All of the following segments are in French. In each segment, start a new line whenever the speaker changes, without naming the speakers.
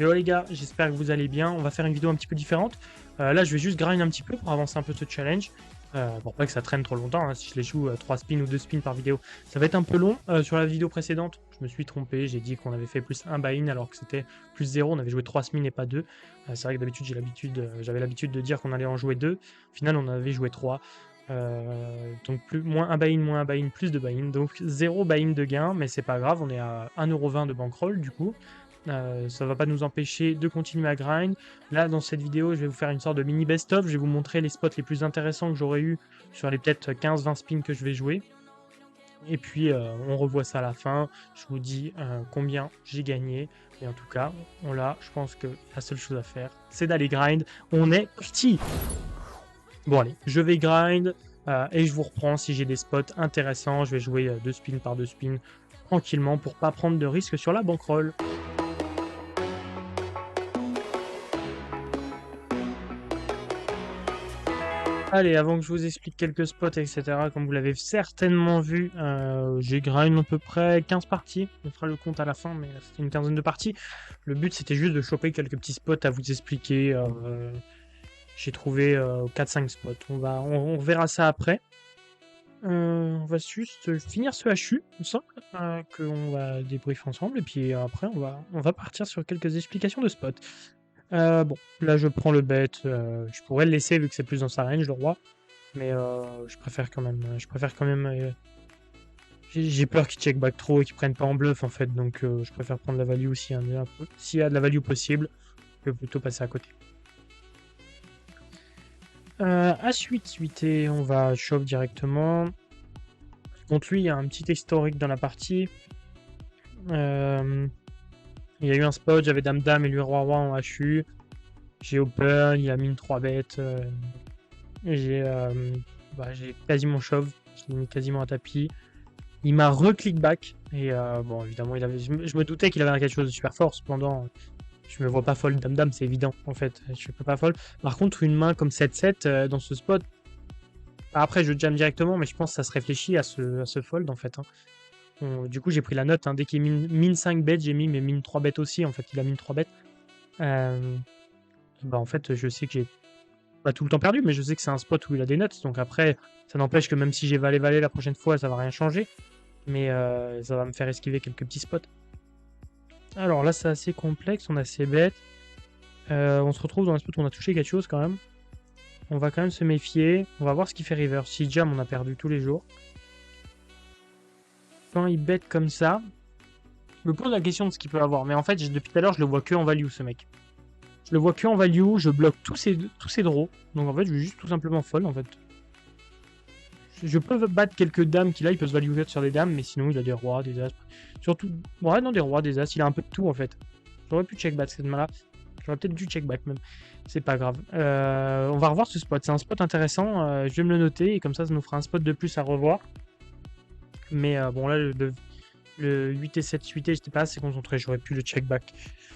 Hello les gars, j'espère que vous allez bien. On va faire une vidéo un petit peu différente. Là, je vais juste grind un petit peu pour avancer un peu ce challenge. Pour pas que ça traîne trop longtemps, hein. Si je les joue 3 spins ou 2 spins par vidéo, ça va être un peu long. Sur la vidéo précédente, je me suis trompé. J'ai dit qu'on avait fait plus 1 buy-in alors que c'était plus 0. On avait joué 3 spins et pas 2. C'est vrai que d'habitude, j'avais l'habitude de dire qu'on allait en jouer 2. Au final, on avait joué 3. Donc moins 1 buy-in, moins 1 buy-in, plus de buy-in. Donc 0 buy-in de gain, mais c'est pas grave. On est à 1,20€ de bankroll du coup. Ça va pas nous empêcher de continuer à grind. Là, dans cette vidéo, je vais vous faire une sorte de mini best-of. Je vais vous montrer les spots les plus intéressants que j'aurais eu sur les peut-être 15-20 spins que je vais jouer. Et puis, on revoit ça à la fin. Je vous dis combien j'ai gagné. Et en tout cas, je pense que la seule chose à faire, c'est d'aller grind. On est parti. Bon, allez, je vais grind. Et je vous reprends si j'ai des spots intéressants. Je vais jouer 2 spins par 2 spins tranquillement pour pas prendre de risques sur la bankroll. Allez, avant que je vous explique quelques spots, etc., comme vous l'avez certainement vu, j'ai grind à peu près 15 parties. On fera le compte à la fin, mais c'était une quinzaine de parties. Le but, c'était juste de choper quelques petits spots à vous expliquer. J'ai trouvé 4-5 spots. On verra ça après. On va juste finir ce HU, ensemble, qu'on va débriefer ensemble. Et puis après, on va partir sur quelques explications de spots. Bon, là je prends le bet. Je pourrais le laisser vu que c'est plus dans sa range, le roi. Mais je préfère quand même. J'ai peur qu'ils check back trop et qu'ils prennent pas en bluff en fait. Donc je préfère prendre la value s'il y a de la value possible que plutôt passer à côté. H8 suité, on va shove directement. Contre lui, il y a un petit historique dans la partie. Il y a eu un spot, j'avais Dame-Dame et lui Roi-Roi en HU. J'ai open, il a mis une 3 bêtes. J'ai quasiment shove, j'ai mis quasiment un tapis. Il m'a re-click back. Et bon, évidemment, je me doutais qu'il avait quelque chose de super fort. Cependant, je me vois pas fold Dame-Dame, c'est évident. En fait, je peux pas fold. Par contre, une main comme 7-7 dans ce spot. Après, je jam directement, mais je pense que ça se réfléchit à ce fold en fait. Hein. Du coup, j'ai pris la note. Hein. Dès qu'il mine 5 bêtes, j'ai mis mes mine 3 bêtes aussi. En fait, il a mine 3 bêtes. En fait, je sais que j'ai pas tout le temps perdu, mais je sais que c'est un spot où il a des notes. Donc après, ça n'empêche que même si j'ai valet-valet la prochaine fois, ça va rien changer. Mais ça va me faire esquiver quelques petits spots. Alors là, c'est assez complexe, on a assez bête. On se retrouve dans un spot où on a touché quelque chose quand même. On va quand même se méfier. On va voir ce qu'il fait river. Si jam, on a perdu tous les jours. Quand il bet comme ça, je me pose la question de ce qu'il peut avoir. Mais en fait, depuis tout à l'heure, je le vois que en value, ce mec. Je le vois que en value, je bloque tous ses draws. Donc en fait, je vais juste tout simplement fold en fait. Je peux battre quelques dames qu'il a, il peut se value sur des dames, mais sinon il a des rois, des as. Surtout, ouais, non, des rois, des as, il a un peu de tout en fait. J'aurais pu check back cette main-là. J'aurais peut-être dû check back même. C'est pas grave. On va revoir ce spot. C'est un spot intéressant. Je vais me le noter et comme ça nous fera un spot de plus à revoir. Mais bon, là, le 8 et 7 suité, j'étais pas assez concentré. J'aurais pu le check back.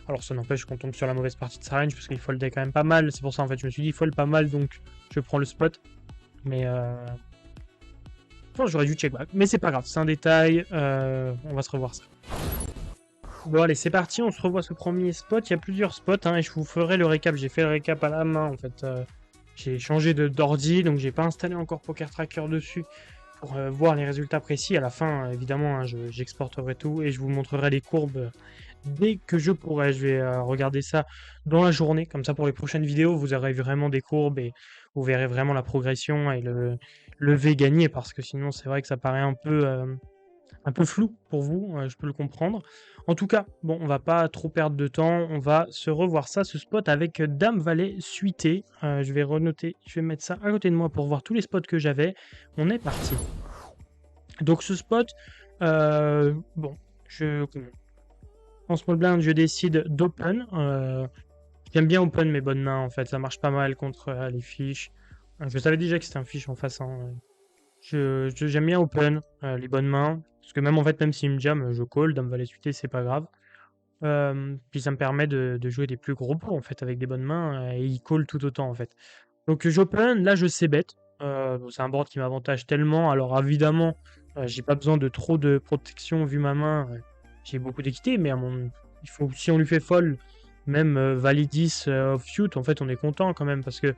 Alors ça n'empêche qu'on tombe sur la mauvaise partie de sa range parce qu'il foldait quand même pas mal. C'est pour ça en fait, je me suis dit, il fold pas mal donc je prends le spot. Mais j'aurais dû check back, mais c'est pas grave, c'est un détail, on va se revoir ça. Bon allez, c'est parti, on se revoit ce premier spot, il y a plusieurs spots, hein, et je vous ferai le récap, j'ai fait le récap à la main en fait. J'ai changé d'ordi, donc j'ai pas installé encore Poker Tracker dessus pour voir les résultats précis. À la fin, évidemment, hein, j'exporterai tout et je vous montrerai les courbes dès que je pourrai. Je vais regarder ça dans la journée, comme ça pour les prochaines vidéos, vous aurez vraiment des courbes et vous verrez vraiment la progression et le lever gagné, parce que sinon c'est vrai que ça paraît un peu flou pour vous, je peux le comprendre. En tout cas, bon, on va pas trop perdre de temps, on va se revoir ça, ce spot avec Dame Valet suité. Je vais renoter, je vais mettre ça à côté de moi pour voir tous les spots que j'avais. On est parti. Donc ce spot, bon, en small blind, je décide d'open. J'aime bien open mes bonnes mains en fait, ça marche pas mal contre les fiches. Je savais déjà que c'était un fiche en face. Hein. J'aime bien open les bonnes mains. Parce que même en fait, même s'il me jam, je call, dame valet suité, c'est pas grave. Puis ça me permet de jouer des plus gros pots en fait avec des bonnes mains et il call tout autant en fait. Donc j'open, là je sais bet. C'est un board qui m'avantage tellement. Alors évidemment, j'ai pas besoin de trop de protection vu ma main. J'ai beaucoup d'équité, mais si on lui fait fold, Même Valet 10 offshoot, en fait, on est content quand même parce que,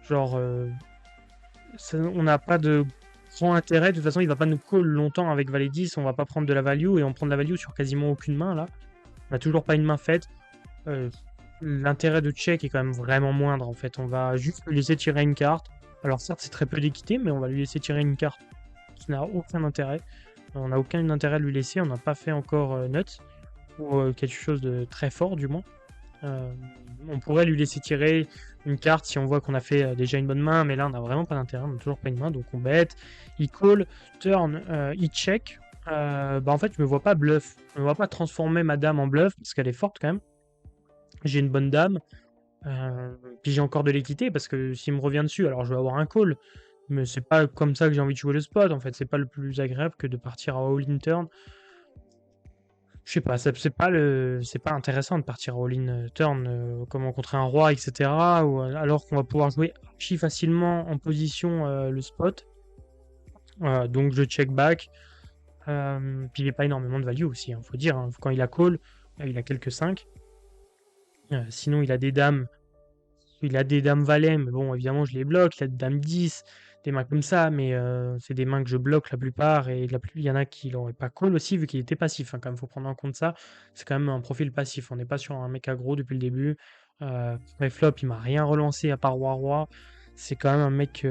genre, on n'a pas de grand intérêt. De toute façon, il va pas nous call longtemps avec Valet 10. On va pas prendre de la value et on prend de la value sur quasiment aucune main là. On n'a toujours pas une main faite. Euh, L'intérêt de check est quand même vraiment moindre en fait. On va juste lui laisser tirer une carte. Alors, certes, c'est très peu d'équité, mais on va lui laisser tirer une carte qui n'a aucun intérêt. On n'a aucun intérêt à lui laisser. On n'a pas fait encore nuts ou quelque chose de très fort du moins. On pourrait lui laisser tirer une carte si on voit qu'on a fait déjà une bonne main, mais là on n'a vraiment pas d'intérêt, on n'a toujours pas une main, donc on bet. Il call, turn, il check. En fait, je me vois pas bluff. Je me vois pas transformer ma dame en bluff parce qu'elle est forte quand même. J'ai une bonne dame. Puis j'ai encore de l'équité parce que s'il me revient dessus, alors je vais avoir un call. Mais c'est pas comme ça que j'ai envie de jouer le spot en fait. C'est pas le plus agréable que de partir à all-in turn. Je sais pas, c'est pas intéressant de partir all-in turn comme contre un roi, etc. Ou, alors qu'on va pouvoir jouer archi facilement en position le spot. Donc je check back. Puis il n'y a pas énormément de value aussi, faut dire. Quand il a call, il a quelques 5. Sinon il a des dames. Il a des dames valets, mais bon, évidemment, je les bloque. Il a des dames 10, des mains comme ça, mais c'est des mains que je bloque la plupart. Et il y en a qui l'auraient pas call aussi, vu qu'il était passif. Quand même, faut prendre en compte ça. C'est quand même un profil passif. On n'est pas sur un mec aggro depuis le début. Flop, il m'a rien relancé à part roi-roi. C'est quand même un mec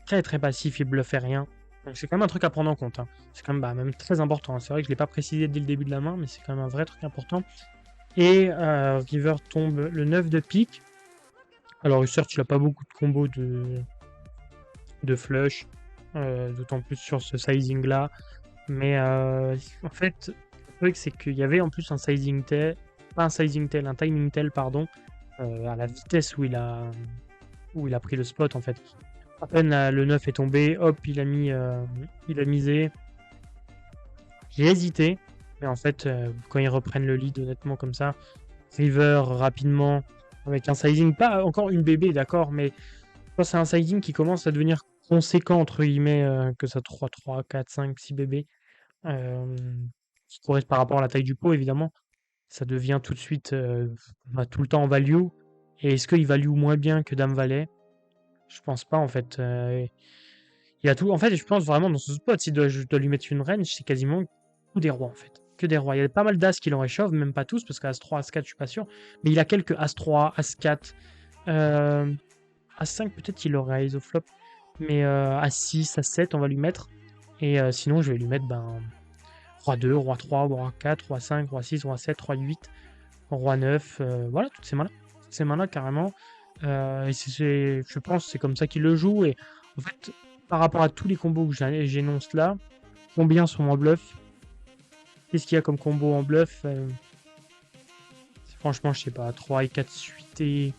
très très passif, il bluffait rien. Donc c'est quand même un truc à prendre en compte. C'est quand même, même très important. C'est vrai que je ne l'ai pas précisé dès le début de la main, mais c'est quand même un vrai truc important. Et River tombe le 9 de pique. Alors, certes, il n'a pas beaucoup de combos de flush, d'autant plus sur ce sizing-là. Mais en fait, le truc, c'est qu'il y avait en plus un sizing tail, pas un sizing tail, un timing tail, pardon, à la vitesse où il a pris le spot, en fait. À peine le 9 est tombé, hop, il a misé. J'ai hésité, mais en fait, quand ils reprennent le lead, honnêtement, comme ça, River rapidement, avec un sizing, pas encore une bébé, d'accord, mais quand c'est un sizing qui commence à devenir conséquent, entre guillemets, que ça 3, 3, 4, 5, 6 bébés, qui correspond par rapport à la taille du pot, évidemment, ça devient tout de suite tout le temps en value. Et est-ce qu'il value moins bien que Dame Valet? Je pense pas, en fait. Il a tout. En fait, je pense vraiment dans ce spot, je dois lui mettre une range, c'est quasiment que des rois, en fait. Que des rois. Il y a pas mal d'as qui l'en réchauffent, même pas tous, parce qu'As 3, As 4, je suis pas sûr. Mais il a quelques As 3, As 4. As 5, peut-être il aurait Ace au flop. Mais As 6, As 7, on va lui mettre. Et sinon, je vais lui mettre Roi 2, Roi 3, Roi 4, Roi 5, Roi 6, Roi 7, Roi 8, Roi 9. Voilà, toutes ces mains-là. Toutes ces mains-là, carrément. Je pense que c'est comme ça qu'il le joue. Et en fait, par rapport à tous les combos que j'énonce là, combien sont en bluff? Qu'est-ce qu'il y a comme combo en bluff? Franchement, je sais pas. 3 et 4 suités.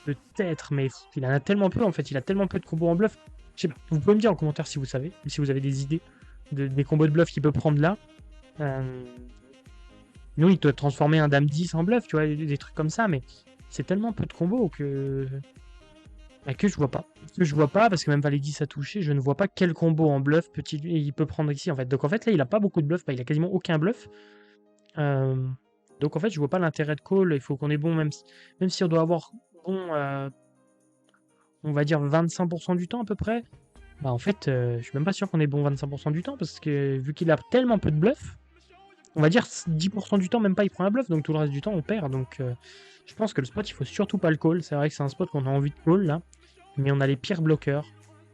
Peut-être, mais il en a tellement peu en fait. Il a tellement peu de combos en bluff. Je sais pas. Vous pouvez me dire en commentaire si vous savez, si vous avez des idées des combos de bluff qu'il peut prendre là. Nous, il peut transformer un Dame 10 en bluff, tu vois, des trucs comme ça, mais c'est tellement peu de combos que je vois pas. Que je vois pas, parce que même Valet 10 a touché, je ne vois pas quel combo en bluff il peut prendre ici en fait. Donc en fait, là, il a pas beaucoup de bluff, il a quasiment aucun bluff. Donc en fait, je vois pas l'intérêt de call. Il faut qu'on ait bon, même si on doit avoir bon, on va dire 25% du temps à peu près. En fait, je suis même pas sûr qu'on ait bon 25% du temps, parce que vu qu'il a tellement peu de bluff, on va dire 10% du temps, même pas il prend un bluff, donc tout le reste du temps on perd. Donc je pense que le spot, il faut surtout pas le call. C'est vrai que c'est un spot qu'on a envie de call là, mais on a les pires bloqueurs.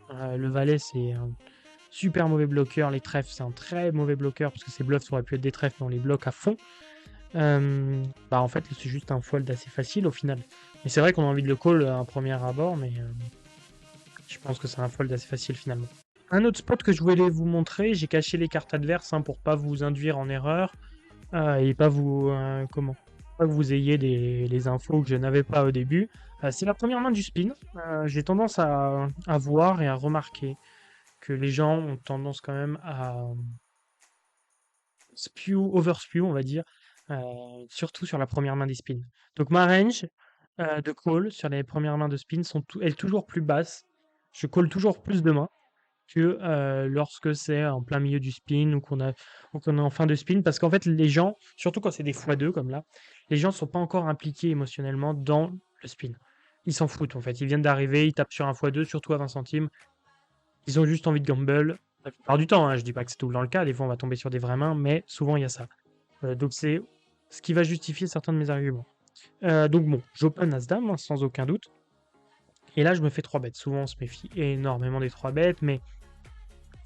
Le valet, c'est un super mauvais bloqueur. Les trèfles, c'est un très mauvais bloqueur, parce que ces bluffs, ça aurait pu être des trèfles, mais on les bloque à fond. En fait, c'est juste un fold assez facile au final. Mais c'est vrai qu'on a envie de le call à un premier abord, mais je pense que c'est un fold assez facile finalement. Un autre spot que je voulais vous montrer, j'ai caché les cartes adverses pour pas vous induire en erreur et pas vous pas que vous ayez les infos que je n'avais pas au début. C'est la première main du spin. J'ai tendance à voir et à remarquer que les gens ont tendance quand même à overspew, on va dire, surtout sur la première main des spins. Donc ma range de call sur les premières mains de spin est toujours plus basse. Je call toujours plus de mains que lorsque c'est en plein milieu du spin ou qu'on est en fin de spin, parce qu'en fait les gens, surtout quand c'est des x2 comme là, les gens sont pas encore impliqués émotionnellement dans le spin. Ils s'en foutent en fait. Ils viennent d'arriver, ils tapent sur un x2, surtout à 20 centimes. Ils ont juste envie de gamble. La plupart du temps, hein, je dis pas que c'est tout le temps le cas, des fois on va tomber sur des vraies mains, mais souvent il y a ça. Donc c'est ce qui va justifier certains de mes arguments. Donc bon, j'open As-Dame, hein, sans aucun doute. Et là, je me fais 3 bêtes. Souvent, on se méfie énormément des 3 bêtes, mais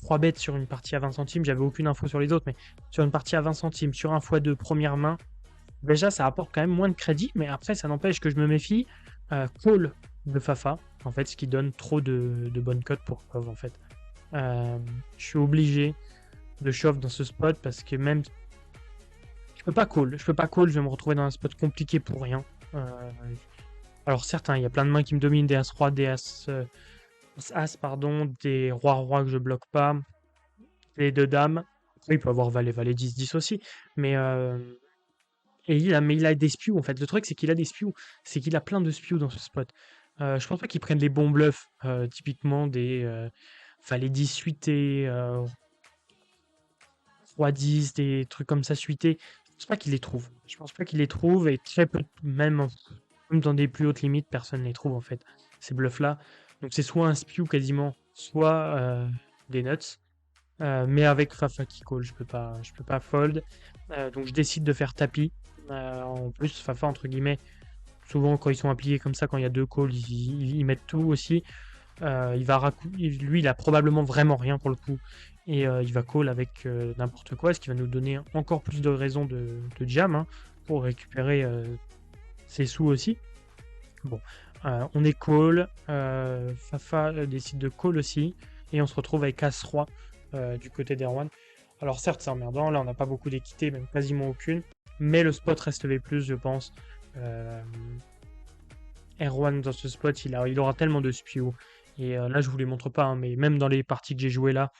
3 bêtes sur une partie à 20 centimes, j'avais aucune info sur les autres, mais sur une partie à 20 centimes, sur un x2 première main, déjà, ça apporte quand même moins de crédit, mais après, ça n'empêche que je me méfie. Call de Fafa, en fait, ce qui donne trop de bonnes cotes pour shove, en fait. Je suis obligé de shove dans ce spot parce que même je peux pas call, je vais me retrouver dans un spot compliqué pour rien. Alors certes, hein, il y a plein de mains qui me dominent, des As-Roi, des As, pardon, des Rois-Rois que je bloque pas, les 2 dames. Après, il peut avoir Valet, Valet 10, 10 aussi, mais il a des spews en fait. Le truc c'est qu'il a des spews, c'est qu'il a plein de spews dans ce spot. Je pense pas qu'il prenne les bons bluffs, typiquement des Valet 10 suité, Roi 10, des trucs comme ça suités. Je pense pas qu'il les trouve. Je pense pas qu'il les trouve et très peu, même dans des plus hautes limites, personne ne les trouve en fait, ces bluffs-là. Donc c'est soit un spew quasiment, soit des nuts. Mais avec Fafa qui call, je peux pas fold. Donc je décide de faire tapis. En plus, Fafa, entre guillemets, souvent quand ils sont appliqués comme ça, quand il y a 2 calls, ils mettent tout aussi. Lui, il a probablement vraiment rien pour le coup. Et il va call avec n'importe quoi, ce qui va nous donner encore plus de raisons de jam, hein, pour récupérer ses sous aussi. Bon, on est call. Fafa décide de call aussi. Et on se retrouve avec As-Roi du côté d'Erwan. Alors certes, c'est emmerdant. Là, on n'a pas beaucoup d'équité, même quasiment aucune. Mais le spot reste V+, je pense. Erwan, dans ce spot, il aura tellement de spew. Et là, je vous les montre pas, hein, mais même dans les parties que j'ai jouées là,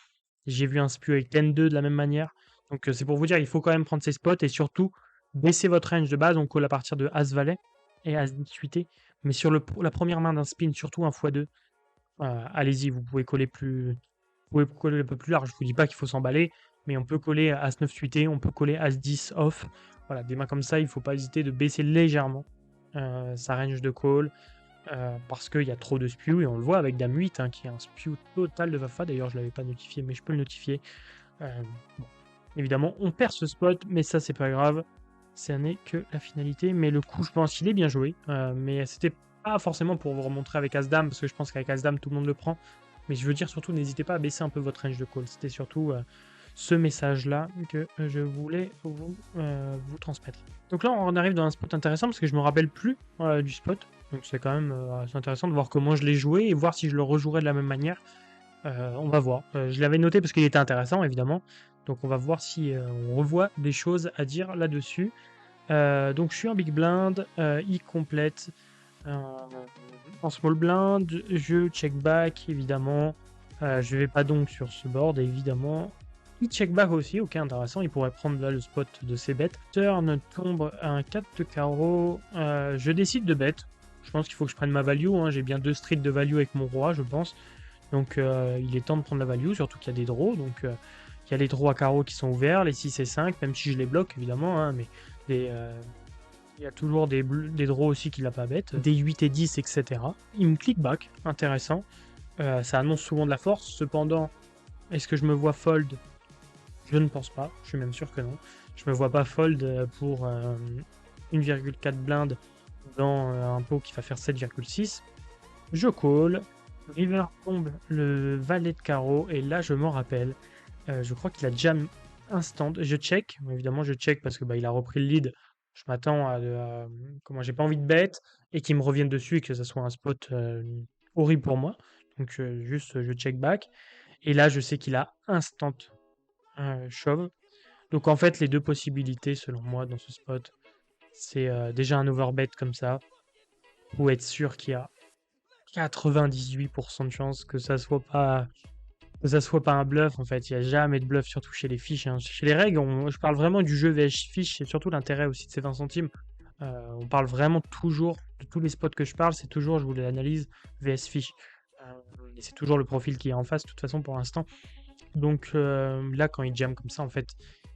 j'ai vu un spew avec 10-2 de la même manière. Donc c'est pour vous dire, il faut quand même prendre ces spots et surtout baisser votre range de base. On call à partir de As-Valet et As-10 suité. Mais sur la première main d'un spin, surtout un x2, allez-y, vous pouvez coller un peu plus large. Je vous dis pas qu'il faut s'emballer, mais on peut coller As-9 suité, on peut coller As-10 off. Voilà, des mains comme ça, il faut pas hésiter de baisser légèrement sa range de call. Parce qu'il y a trop de spew et on le voit avec Dame 8 hein, qui est un spew total de Fafa. D'ailleurs, je l'avais pas notifié, mais je peux le notifier. Bon. Évidemment, on perd ce spot, mais ça, c'est pas grave. Ça n'est que la finalité. Mais le coup, je pense qu'il est bien joué. Mais c'était pas forcément pour vous remontrer avec As-Dame, parce que je pense qu'avec As-Dame, tout le monde le prend. Mais je veux dire surtout, n'hésitez pas à baisser un peu votre range de call. C'était surtout ce message-là que je voulais vous transmettre. Donc là, on arrive dans un spot intéressant parce que je me rappelle plus du spot. Donc c'est quand même assez intéressant de voir comment je l'ai joué et voir si je le rejouerai de la même manière. On va voir. Je l'avais noté parce qu'il était intéressant, évidemment. Donc on va voir si on revoit des choses à dire là-dessus. Donc je suis en big blind, il complète en small blind, je check back, évidemment. Je vais pas donc sur ce board, évidemment. Il check back aussi, ok, intéressant. Il pourrait prendre là le spot de ses bêtes. Turn tombe un 4 de carreau. Je décide de bet. Je pense qu'il faut que je prenne ma value. Hein. J'ai bien 2 streets de value avec mon roi, je pense. Donc il est temps de prendre la value, surtout qu'il y a des draws. Donc il y a les draws à carreau qui sont ouverts, les 6 et 5, même si je les bloque évidemment. Hein, mais il y a toujours des draws aussi qu'il n'a pas bête. Des 8 et 10, etc. Il me click back, intéressant. Ça annonce souvent de la force. Cependant, est-ce que je me vois fold? Je ne pense pas, je suis même sûr que non. Je me vois pas fold pour 1,4 blind dans un pot qui va faire 7,6. Je call. River tombe le valet de carreau et là je m'en rappelle. Je crois qu'il a jam instant. Je check, évidemment je check parce que il a repris le lead. Je m'attends à comment j'ai pas envie de bet et qu'il me revienne dessus et que ça soit un spot horrible pour moi. Donc juste je check back et là je sais qu'il a instant shove. Donc en fait les deux possibilités selon moi dans ce spot c'est déjà un overbet comme ça pour être sûr qu'il y a 98% de chances que ça soit pas un bluff. En fait, il n'y a jamais de bluff, surtout chez les fiches. Hein. Chez les règles, je parle vraiment du jeu VS fiche, et surtout l'intérêt aussi de ces 20 centimes. On parle vraiment toujours, de tous les spots que je parle, c'est toujours, je vous l'analyse, VS fiche. Et c'est toujours le profil qui est en face, de toute façon, pour l'instant. Donc là, quand il jam comme ça, en fait,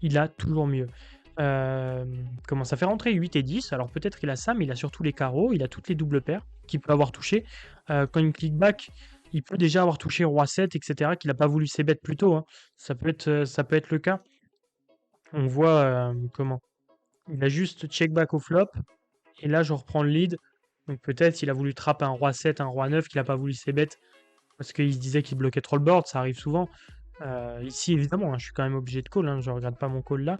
il a toujours mieux. Comment ça fait rentrer 8 et 10. Alors peut-être qu'il a ça, mais il a surtout les carreaux, il a toutes les doubles paires qu'il peut avoir touché. Quand il click back, il peut déjà avoir touché roi 7, etc., qu'il n'a pas voulu ses bêtes plus tôt, hein. Ça peut être le cas. On voit comment. Il a juste check back au flop, et là je reprends le lead. Donc peut-être il a voulu trapper un roi 7, un roi 9, qu'il n'a pas voulu ses bêtes, parce qu'il se disait qu'il bloquait trop le board, ça arrive souvent. Ici évidemment, hein, je suis quand même obligé de call, hein, je regarde pas mon call là.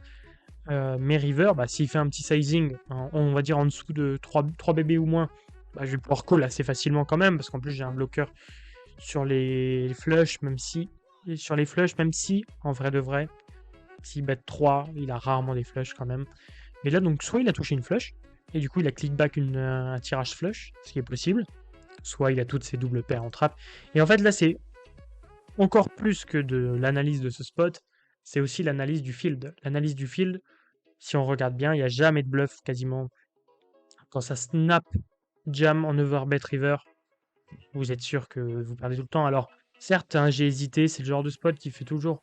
Mais river, bah, s'il fait un petit sizing, on va dire en dessous de 3 bébés ou moins, bah, je vais pouvoir call assez facilement quand même, parce qu'en plus j'ai un bloqueur sur les flushs, même si, en vrai de vrai, s'il bet 3, il a rarement des flushs quand même. Mais là, donc, soit il a touché une flush, et du coup il a click back un tirage flush, ce qui est possible, soit il a toutes ses doubles paires en trap. Et en fait là, c'est encore plus que de l'analyse de ce spot, c'est aussi l'analyse du field. L'analyse du field, si on regarde bien, il n'y a jamais de bluff quasiment. Quand ça snap jam en overbet river, vous êtes sûr que vous perdez tout le temps. Alors, certes, hein, j'ai hésité, c'est le genre de spot qui fait toujours.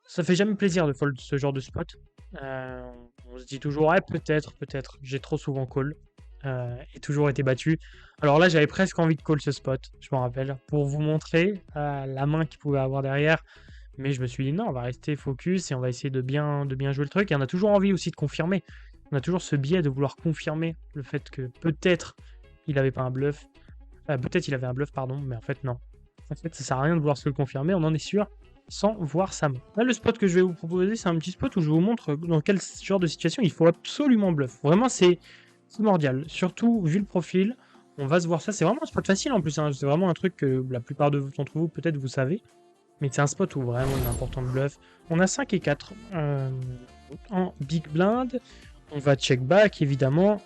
Ça fait jamais plaisir de fold ce genre de spot. On se dit toujours, ouais, peut-être. J'ai trop souvent call et toujours été battu. Alors là, j'avais presque envie de call ce spot, je m'en rappelle, pour vous montrer la main qu'il pouvait avoir derrière. Mais je me suis dit non, on va rester focus et on va essayer de bien jouer le truc. Et on a toujours envie aussi de confirmer. On a toujours ce biais de vouloir confirmer le fait que peut-être il n'avait pas un bluff. Peut-être il avait un bluff, pardon, mais en fait non. En fait, ça sert à rien de vouloir se le confirmer, on en est sûr, sans voir sa main. Là, le spot que je vais vous proposer, c'est un petit spot où je vous montre dans quel genre de situation il faut absolument bluff. Vraiment, c'est primordial. Surtout, vu le profil, on va se voir ça. C'est vraiment un spot facile en plus, hein. C'est vraiment un truc que la plupart d'entre vous, peut-être, vous savez. Mais c'est un spot où vraiment il est important de bluff. On a 5 et 4 en big blind. On va check back évidemment.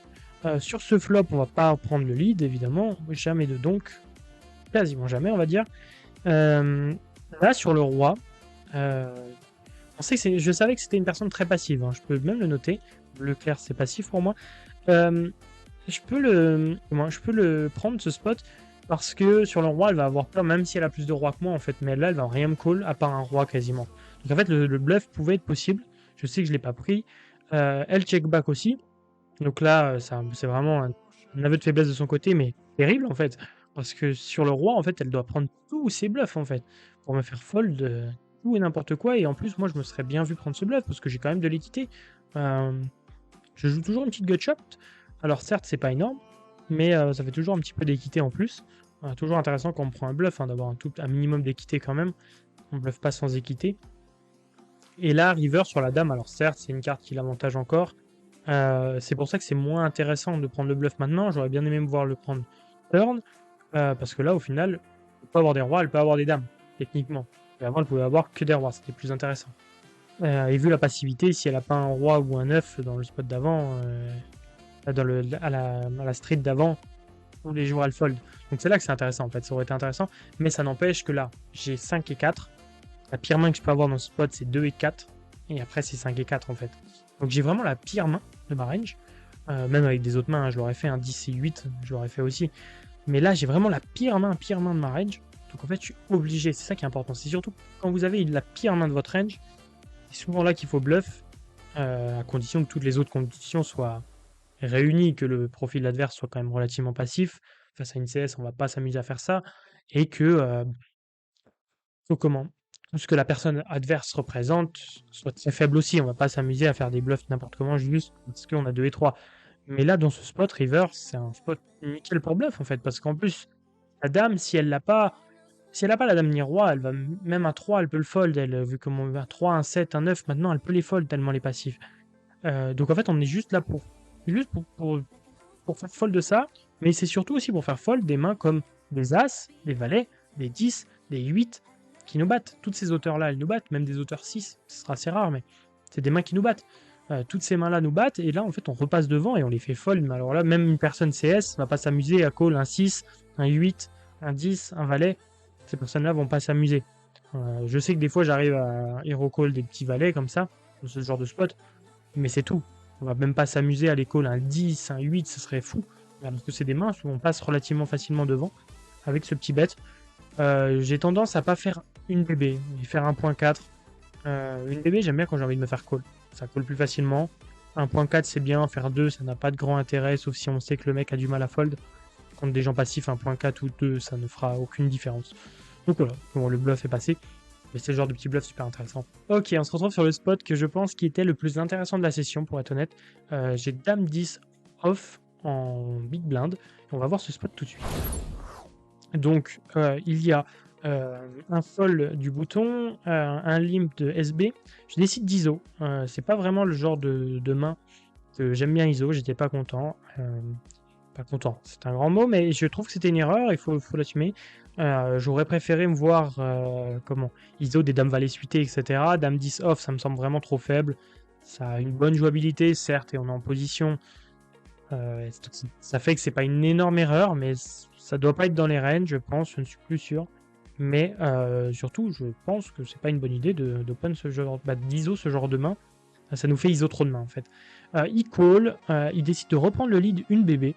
Sur ce flop, on va pas prendre le lead évidemment. Jamais de donk. Quasiment jamais, on va dire. Là, sur le roi, je savais que c'était une personne très passive, hein. Je peux même le noter. Bleu clair, c'est passif pour moi. Je peux le prendre ce spot. Parce que sur le roi, elle va avoir peur, même si elle a plus de rois que moi, en fait. Mais là, elle va rien me call, à part un roi quasiment. Donc en fait, le bluff pouvait être possible. Je sais que je ne l'ai pas pris. Elle check back aussi. Donc là, c'est vraiment un aveu de faiblesse de son côté, mais terrible, en fait. Parce que sur le roi, en fait, elle doit prendre tous ses bluffs, en fait. Pour me faire fold tout et n'importe quoi. Et en plus, moi, je me serais bien vu prendre ce bluff, parce que j'ai quand même de l'équité. Je joue toujours une petite gutshot. Alors certes, c'est pas énorme, mais ça fait toujours un petit peu d'équité en plus. Toujours intéressant quand on prend un bluff, hein, d'avoir un minimum d'équité quand même. On bluffe pas sans équité. Et là, river sur la dame, alors certes, c'est une carte qui l'avantage encore. C'est pour ça que c'est moins intéressant de prendre le bluff maintenant. J'aurais bien aimé me voir le prendre turn, parce que là, au final, elle peut avoir des rois, elle peut avoir des dames, techniquement. Et avant, elle pouvait avoir que des rois, c'était plus intéressant. Et vu la passivité, si elle a pas un roi ou un 9 dans le spot d'avant, à la street d'avant, tous les jours elle fold. Donc c'est là que c'est intéressant en fait, ça aurait été intéressant. Mais ça n'empêche que là, j'ai 5 et 4. La pire main que je peux avoir dans ce spot, c'est 2 et 4. Et après, c'est 5 et 4 en fait. Donc j'ai vraiment la pire main de ma range. Même avec des autres mains, hein, je l'aurais fait un 10 et 8, je l'aurais fait aussi. Mais là, j'ai vraiment la pire main de ma range. Donc en fait, je suis obligé, c'est ça qui est important. C'est surtout quand vous avez la pire main de votre range, c'est souvent là qu'il faut bluff, à condition que toutes les autres conditions soient réunies, que le profil adverse soit quand même relativement passif. Face à une CS, on va pas s'amuser à faire ça. Et que, comment tout ce que la personne adverse représente soit très faible aussi. On va pas s'amuser à faire des bluffs n'importe comment juste parce qu'on a 2 et 3. Mais là, dans ce spot, river, c'est un spot nickel pour bluff en fait. Parce qu'en plus, la dame, si elle n'a pas la dame ni roi, elle va même un 3, elle peut le fold. Elle, vu comme on veut un 3, un 7, un 9, maintenant elle peut les fold tellement les passifs. Donc en fait, on est juste là pour faire fold de ça, mais c'est surtout aussi pour faire fold des mains comme des As, des Valets, des 10, des 8 qui nous battent. Toutes ces auteurs-là, elles nous battent, même des auteurs 6, ce sera assez rare, mais c'est des mains qui nous battent. Toutes ces mains-là nous battent, et là, en fait, on repasse devant et on les fait fold. Mais alors là, même une personne CS va pas s'amuser à call un 6, un 8, un 10, un Valet. Ces personnes-là vont pas s'amuser. Je sais que des fois, j'arrive à hero call des petits valets comme ça, dans ce genre de spot, mais c'est tout. On va même pas s'amuser à les call un 10, un 8, ce serait fou. Parce que c'est des mains où on passe relativement facilement devant avec ce petit bet. J'ai tendance à pas faire une BB et faire 1.4. Une BB, j'aime bien quand j'ai envie de me faire call. ça colle plus facilement. 1.4 c'est bien, faire 2 ça n'a pas de grand intérêt, sauf si on sait que le mec a du mal à fold. Contre des gens passifs, 1.4 ou 2 ça ne fera aucune différence. Donc voilà, bon, le bluff est passé. Mais c'est le genre de petit bluff super intéressant. Ok, on se retrouve sur le spot que je pense qui était le plus intéressant de la session, pour être honnête. J'ai Dame 10 off en big blind. Et on va voir ce spot tout de suite. Donc, il y a un fold du bouton, un limp de SB. Je décide d'ISO. C'est pas vraiment le genre de main que j'aime bien ISO. J'étais pas content. Pas content, c'est un grand mot, mais je trouve que c'était une erreur, il faut l'assumer. J'aurais préféré me voir ISO des dames valet suitées, etc. Dame 10 off, ça me semble vraiment trop faible. Ça a une bonne jouabilité, certes, et on est en position. Ça fait que c'est pas une énorme erreur, mais ça doit pas être dans les ranges, je pense, je ne suis plus sûr. Mais surtout, je pense que c'est pas une bonne idée d'open ce genre, d'ISO ce genre de main. Ça nous fait ISO trop de main en fait. Il call, il décide de reprendre le lead une BB.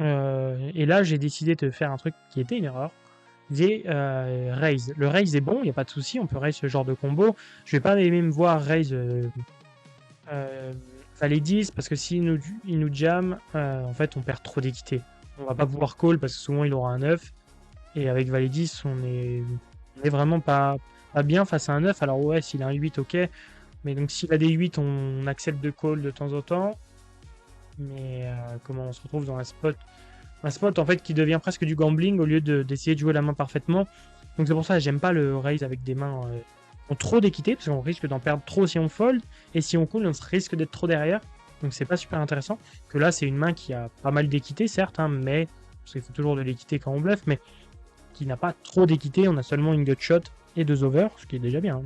Et là, j'ai décidé de faire un truc qui était une erreur. J'ai raise. Le raise est bon, il n'y a pas de souci, on peut raise ce genre de combo. Je vais pas aimer me voir raise valet 10 parce que s'il nous jam, en fait, on perd trop d'équité. On va pas pouvoir call parce que souvent il aura un 9. Et avec valet 10, on est vraiment pas bien face à un 9. Alors ouais, s'il a un 8, ok. Mais donc s'il a des 8, on accepte de call de temps en temps. Mais comment on se retrouve dans un spot en fait qui devient presque du gambling au lieu d'essayer de jouer la main parfaitement. Donc c'est pour ça que j'aime pas le raise avec des mains qui ont trop d'équité parce qu'on risque d'en perdre trop si on fold et si on call on risque d'être trop derrière. Donc c'est pas super intéressant. Que là c'est une main qui a pas mal d'équité certes, hein, mais parce qu'il faut toujours de l'équité quand on bluffe, mais qui n'a pas trop d'équité. On a seulement une gut shot et 2 over, ce qui est déjà bien.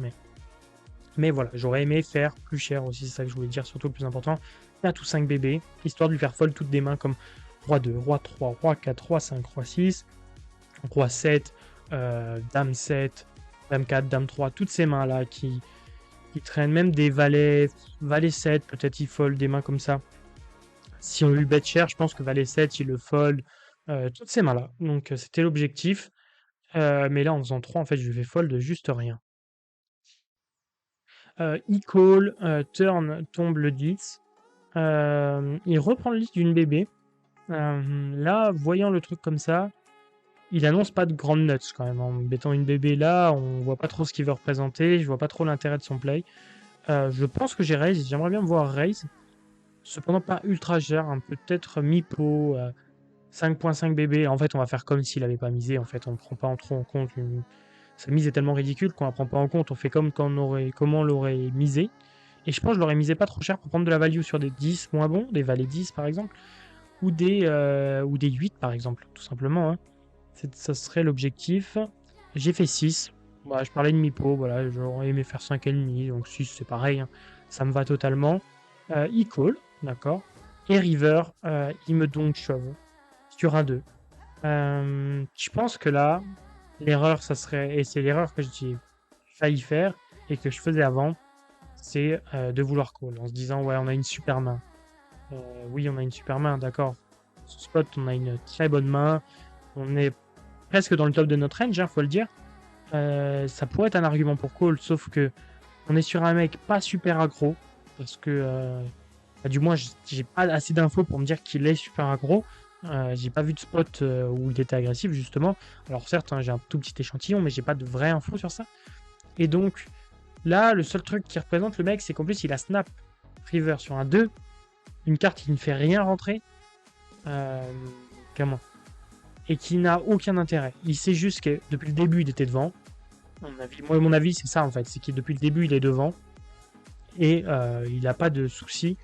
Mais voilà, j'aurais aimé faire plus cher aussi, c'est ça que je voulais dire, surtout le plus important. 4 ou 5 bébés, histoire de lui faire fold toutes des mains comme Roi 2, Roi 3, Roi 4, Roi 5, Roi 6, Roi 7, Dame 7, Dame 4, Dame 3, toutes ces mains-là qui traînent, même des valets 7, peut-être il fold des mains comme ça. Si on lui bet cher, je pense que Valet 7, il le fold, toutes ces mains-là. Donc c'était l'objectif. Mais là, en faisant 3, en fait, je vais fold juste rien. Il call, turn, tombe le 10. Il reprend le lead d'une bébé. Là, voyant le truc comme ça, il annonce pas de grande nuts quand même. En mettant une bébé là, on voit pas trop ce qu'il veut représenter. Je vois pas trop l'intérêt de son play. Je pense que j'ai raise. J'aimerais bien me voir raise. Cependant, pas ultra cher. Hein, peut-être mi-pot. 5.5 bébé. En fait, on va faire comme s'il avait pas misé. En fait, on prend pas trop en compte. Sa mise est tellement ridicule qu'on la prend pas en compte. On fait comme quand comment on l'aurait misé. Et je pense que je l'aurais misé pas trop cher pour prendre de la value sur des 10 moins bons, des valets 10 par exemple, ou des 8 par exemple, tout simplement. Hein. Ça serait l'objectif. J'ai fait 6. Voilà, je parlais de mi-pot, voilà, j'aurais aimé faire 5,5, donc 6 c'est pareil, hein. Ça me va totalement. Il call, d'accord. Et river, il me donc shove sur un 2. Je pense que là, l'erreur, ça serait, et c'est l'erreur que j'ai failli faire et que je faisais avant, c'est de vouloir call en se disant ouais, on a une super main. Oui, on a une super main, d'accord. Sur ce spot, on a une très bonne main. On est presque dans le top de notre range, faut le dire. Ça pourrait être un argument pour call, sauf que on est sur un mec pas super aggro, parce que du moins, j'ai pas assez d'infos pour me dire qu'il est super aggro. J'ai pas vu de spot où il était agressif, justement. Alors certes, hein, j'ai un tout petit échantillon, mais j'ai pas de vraie info sur ça. Et donc, là, le seul truc qui représente le mec, c'est qu'en plus, il a snap river sur un 2. Une carte qui ne fait rien rentrer. Comment ? Et qui n'a aucun intérêt. Il sait juste que depuis le début, il était devant. Moi, mon avis, c'est ça, en fait. C'est que depuis le début, il est devant. Et il n'a pas de souci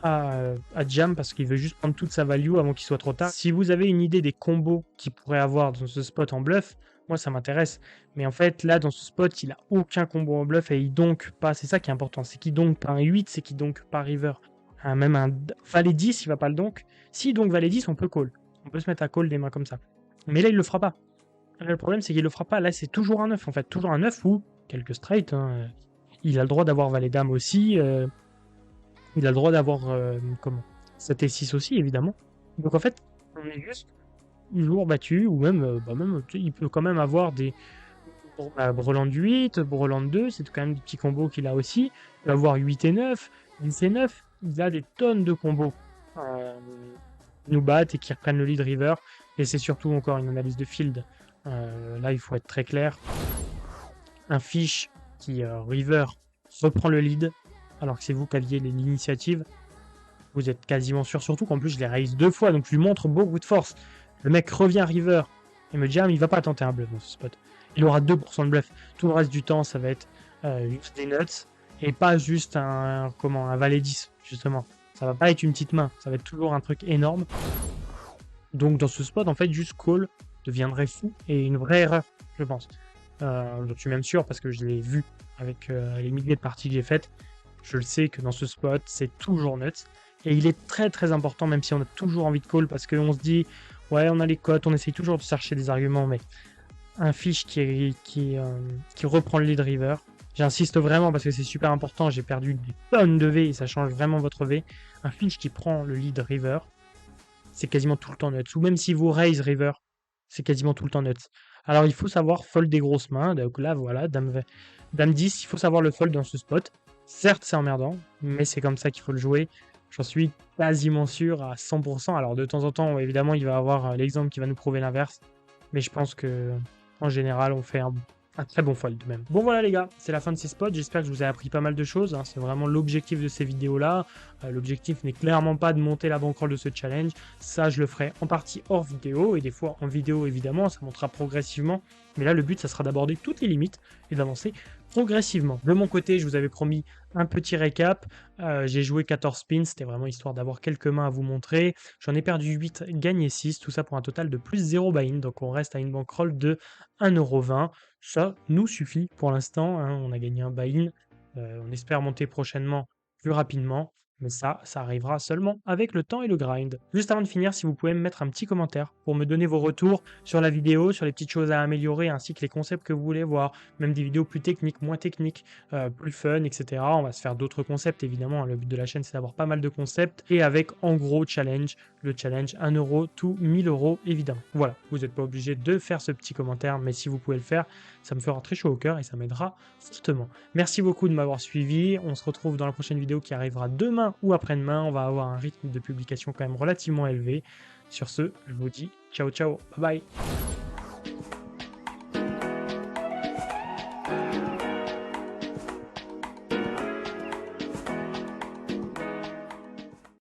à jam parce qu'il veut juste prendre toute sa value avant qu'il soit trop tard. Si vous avez une idée des combos qu'il pourrait avoir dans ce spot en bluff, moi ça m'intéresse. Mais en fait, là dans ce spot, il a aucun combo en bluff et il donk pas. C'est ça qui est important. C'est qu'il donk pas un 8, c'est qu'il donk pas river. Même un valet 10, il va pas le donk. Si donc valet 10, on peut call. On peut se mettre à call des mains comme ça. Mais là, il le fera pas. Là, le problème, c'est qu'il le fera pas. Là, c'est toujours un 9 en fait. Toujours un 9 ou quelques straight. Hein. Il a le droit d'avoir valet dame aussi. Il a le droit d'avoir 7 et 6 aussi, évidemment. Donc en fait, on est juste jour battu, ou même, il peut quand même avoir des Breland 8, Breland 2, c'est quand même des petits combos qu'il a aussi. Il va avoir 8 et 9, 10 et 9, il a des tonnes de combos qui nous battent et qui reprennent le lead river. Et c'est surtout encore une analyse de field. Là, il faut être très clair. Un fish qui river reprend le lead, alors que c'est vous qui aviez l'initiative. Vous êtes quasiment sûr, surtout qu'en plus je l'ai raise 2 fois, donc je lui montre beaucoup de force. Le mec revient river et me dit ah mais il va pas tenter un bluff dans ce spot. Il aura 2% de bluff. Tout le reste du temps ça va être juste des nuts et pas juste un valet 10 justement. Ça va pas être une petite main, ça va être toujours un truc énorme. Donc dans ce spot en fait juste call deviendrait fou et une vraie erreur je pense. Je suis même sûr parce que je l'ai vu avec les milliers de parties que j'ai faites. Je le sais que dans ce spot c'est toujours nuts. Et il est très très important, même si on a toujours envie de call, parce qu'on se dit, ouais, on a les cotes, on essaye toujours de chercher des arguments, mais un fish qui reprend le lead river, j'insiste vraiment parce que c'est super important, j'ai perdu des tonnes de V et ça change vraiment votre V. Un fish qui prend le lead river, c'est quasiment tout le temps nuts. Ou même si vous raise river, c'est quasiment tout le temps nuts. Alors il faut savoir fold des grosses mains, donc là voilà, dame 10, il faut savoir le fold dans ce spot. Certes, c'est emmerdant, mais c'est comme ça qu'il faut le jouer. J'en suis quasiment sûr à 100%. Alors de temps en temps, évidemment, il va y avoir l'exemple qui va nous prouver l'inverse. Mais je pense que en général, on fait un très bon fold même. Bon voilà les gars, c'est la fin de ces spots. J'espère que je vous ai appris pas mal de choses. C'est vraiment l'objectif de ces vidéos-là. L'objectif n'est clairement pas de monter la bankroll de ce challenge. Ça, je le ferai en partie hors vidéo. Et des fois en vidéo, évidemment, ça montera progressivement. Mais là, le but, ça sera d'aborder toutes les limites et d'avancer progressivement. De mon côté, je vous avais promis un petit récap. J'ai joué 14 spins, c'était vraiment histoire d'avoir quelques mains à vous montrer. J'en ai perdu 8, gagné 6, tout ça pour un total de plus 0 buy-in. Donc on reste à une bankroll de 1,20 €. Ça nous suffit pour l'instant. On a gagné un buy-in. On espère monter prochainement plus rapidement. Mais ça arrivera seulement avec le temps et le grind. Juste avant de finir, si vous pouvez me mettre un petit commentaire pour me donner vos retours sur la vidéo, sur les petites choses à améliorer, ainsi que les concepts que vous voulez voir, même des vidéos plus techniques, moins techniques, plus fun, etc. On va se faire d'autres concepts, évidemment. Le but de la chaîne, c'est d'avoir pas mal de concepts. Et avec, en gros, challenge, le challenge 1 € tout 1000 €, évidemment. Voilà, vous n'êtes pas obligé de faire ce petit commentaire, mais si vous pouvez le faire, ça me fera très chaud au cœur et ça m'aidera fortement. Merci beaucoup de m'avoir suivi. On se retrouve dans la prochaine vidéo qui arrivera demain ou après-demain. On va avoir un rythme de publication quand même relativement élevé. Sur ce, je vous dis ciao ciao, bye bye.